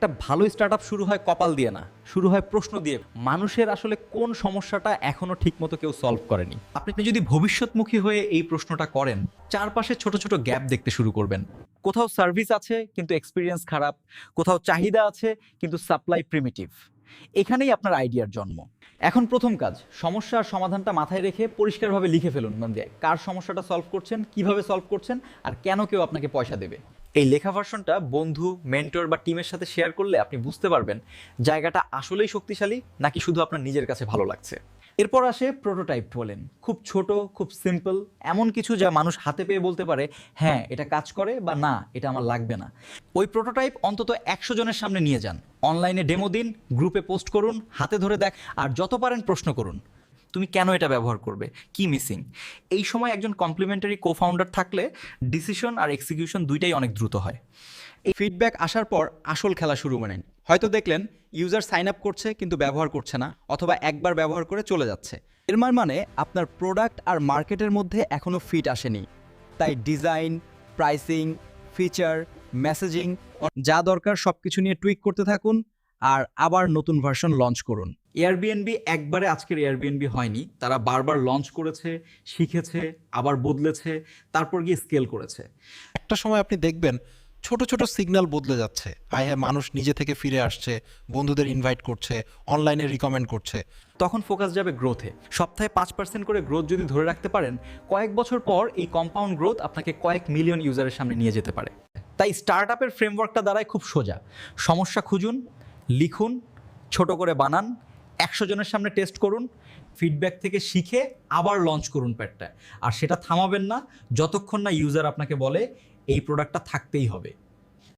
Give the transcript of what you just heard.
একটা ভালো স্টার্টআপ শুরু হয় কপাল দিয়ে না, শুরু হয় প্রশ্ন দিয়ে। মানুষের আসলে কোন সমস্যাটা এখনো ঠিকমতো কেউ সলভ করেনি। আপনি যদি ভবিষ্যৎমুখী হয়ে এই প্রশ্নটা করেন, চারপাশে ছোট ছোট গ্যাপ দেখতে শুরু করবেন। কোথাও সার্ভিস আছে কিন্তু এক্সপিরিয়েন্স খারাপ, কোথাও চাহিদা আছে কিন্তু সাপ্লাই প্রিমিটিভ। এখানেই আপনার আইডিয়ার জন্ম। এখন প্রথম কাজ, সমস্যা আর সমাধানটা মাথায় রেখে পরিষ্কারভাবে লিখে ফেলুন, মানে কার সমস্যাটা সলভ করছেন, কিভাবে সলভ করছেন, আর কেন কেউ আপনাকে পয়সা দেবে। এই লেখা ভার্সনটা বন্ধু, মেন্টর বা টিমের সাথে শেয়ার করলে আপনি বুঝতে পারবেন জায়গাটা আসলেই শক্তিশালী নাকি শুধু আপনার নিজের কাছে ভালো লাগছে। এরপর আসে প্রোটোটাইপ বলেন, খুব ছোট, খুব সিম্পল, এমন কিছু যা মানুষ হাতে পেয়ে বলতে পারে হ্যাঁ এটা কাজ করে, বা না এটা আমার লাগবে না। ওই প্রোটোটাইপ অন্তত 100 জনের সামনে নিয়ে যান, অনলাইনে ডেমো দিন, গ্রুপে পোস্ট করুন, হাতে ধরে দেখ, আর যত পারেন প্রশ্ন করুন তুমি কেন এটা ব্যবহার করবে, কি মিসিং। এই সময় একজন কমপ্লিমেন্টারি কো-ফাউন্ডার থাকলে ডিসিশন আর এক্সিকিউশন দুইটাই অনেক দ্রুত হয়। এই ফিডব্যাক আসার পর আসল খেলা শুরু করেন। হয়তো দেখলেন ইউজার সাইন আপ করছে কিন্তু ব্যবহার করছে না, অথবা একবার ব্যবহার করে চলে যাচ্ছে। এর মানে আপনার প্রোডাক্ট আর মার্কেটের মধ্যে এখনও ফিট আসেনি। তাই ডিজাইন, প্রাইসিং, ফিচার, মেসেজিং যা দরকার সব কিছু নিয়ে টুইক করতে থাকুন, আর আবার নতুন ভার্সন লঞ্চ করুন। এয়ারবিএনবি একবারে আজকের এয়ারবিএনবি হয়নি, তারা বারবার লঞ্চ করেছে, শিখেছে, আবার বদলেছে, তারপর গিয়ে স্কেল করেছে। একটা সময় আপনি দেখবেন ছোট ছোট সিগন্যাল বদলে যাচ্ছে। মানুষ নিজে থেকে ফিরে আসছে, বন্ধুদের ইনভাইট করছে, অনলাইনে রিকমেন্ড করছে। তখন ফোকাস যাবে গ্রোথে। সপ্তাহে 5% করে গ্রোথ যদি ধরে রাখতে পারেন, কয়েক বছর পর এই কম্পাউন্ড গ্রোথ আপনাকে কয়েক মিলিয়ন ইউজারের সামনে নিয়ে যেতে পারে। তাই স্টার্টআপের ফ্রেমওয়ার্কটা দাঁড়ায় খুব সোজা। সমস্যা খুঁজুন, লিখুন, ছোট করে বানান, 100 জনের সামনে টেস্ট করুন, ফিডব্যাক থেকে শিখে আবার লঞ্চ করুন প্যাডটা। আর সেটা থামাবেন না যতক্ষণ না ইউজার আপনাকে বলে এই প্রোডাক্টটা থাকতেই হবে।